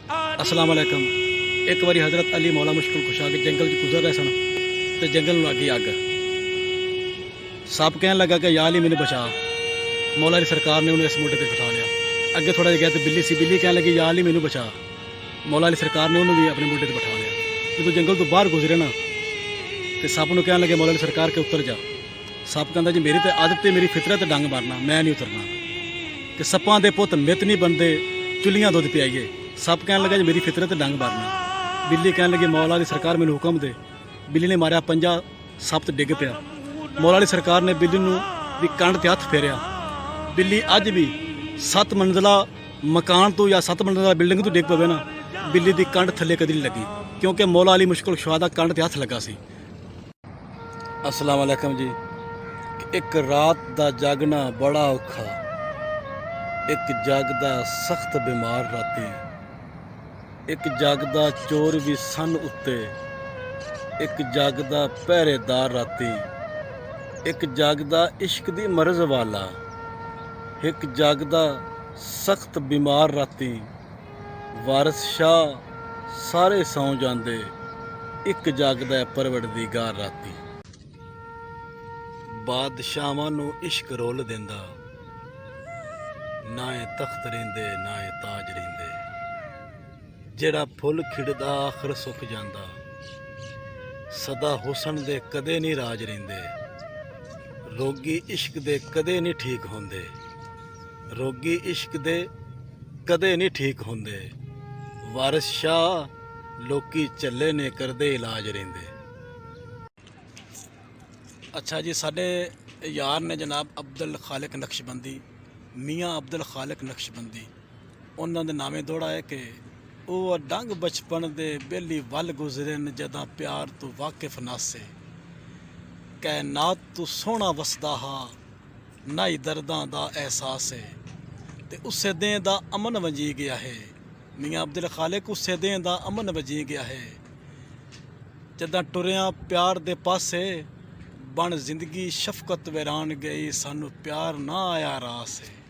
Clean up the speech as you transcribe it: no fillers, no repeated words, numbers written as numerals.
अस्सलाम वालेकुम। एक बारी हज़रत अली मौला मुश्किल कुशा के जंगल च गुजर रहे सन तो जंगल में लगी अग। सप कहने लगा कि या अली मैंने बचा। मौला की सरकार ने उन्हें इस मोटे पर बिठा लिया। अगे थोड़ा गया तो बिल्ली सी, बिल्ली कहने लगी या अली मैंने बचा। मौला की सरकार ने उन्होंने भी अपने मोटे पर बिठा लिया। जो जंगल तो बाहर गुजरे ना तो सप को कहने लगे मौला की सरकार के उतर जा। सप कहता जी मेरी तो आदत है, मेरी फितरत डंग मारना, मैं नहीं उतरना। कि सप्पां दे पुत मित नहीं बनते, चुलियां दुध पियाइए। सप कहने लगा जी मेरी फितरत डंग मारना। बिल्ली कहने लगी मौला की सरकार मैंने हुक्म दे। बिल्ली ने मारिया पंजा, सप तो डिग पिया। मौला की सरकार ने बिल्ली नूं भी कंड ते हथ फेरिया। बिल्ली अज भी 7 मंजिला मकान तो या 7 मंजिला बिल्डिंग तो डिग पवे ना, बिल्ली की कंड थले कदी नहीं लगी, क्योंकि मौला अली मुश्किल कुशा दा कंड ते हथ लगा सी। अस्सलाम वालेकुम जी। एक रात दा जागना बड़ा औखा, एक जागदा सख्त बीमार राती, एक जागदा चोर भी सन उत्ते, एक जागदा पहरेदार राती, एक जागदा इश्क दी मरज वाला, एक जागदा सख्त बीमार राती। वारिस शाह सारे सौ जांदे, एक जागदा परवरदिगार राती। बादशाहां नूं इश्क रोल देंदा, ना ए तख्त रहिंदे ना ए ताज रहिंदे। जेड़ा फुल खिड़दा आखर सुख जांदा, सदा हुसन दे कदे नहीं राज रहिंदे। रोगी इश्क दे कदे नहीं ठीक होंदे, रोगी इश्क दे कदे नहीं ठीक होंदे। वारिस शाह लोकी झल्ले ने करदे इलाज रहिंदे। अच्छा जी, साडे यार ने जनाब अब्दुल खालिक नक्शबंदी, मियाँ अब्दुल खालिक नक्शबंदी, उन्होंने दे नामे दौड़ा है कि ਉਹ ਡੰਗ ਬਚਪਨ ਦੇ ਬੇਲੀ ਵੱਲ ਗੁਜ਼ਰੇ ਨ ਜਦਾਂ ਪਿਆਰ ਤੋਂ ਵਾਕਿਫ ਨਾਸੇ। ਕਾਇਨਾਤ ਤੂੰ ਸੋਹਣਾ ਵਸਦਾ ਹਾਂ, ਨਾ ਹੀ ਦਰਦਾਂ ਦਾ ਅਹਿਸਾਸ ਹੈ, ਤੇ ਉਸੇ ਦੇਂ ਦਾ ਅਮਨ ਵਜੀ ਗਿਆ ਹੈ। ਮੀਆਂ ਅਬਦੁਲ ਖਾਲਿਕ ਉਸੇ ਦੇਂ ਦਾ ਅਮਨ ਵਜੀ ਗਿਆ ਹੈ। ਜਦਾਂ ਟੁਰਿਆ ਪਿਆਰ ਦੇ ਪਾਸੇ, ਬਣ ਜ਼ਿੰਦਗੀ ਸ਼ਫਕਤ ਵੈਰਾਨ ਗਈ, ਸਾਨੂੰ ਪਿਆਰ ਨਾ ਆਇਆ ਰਾਸ ਹੈ।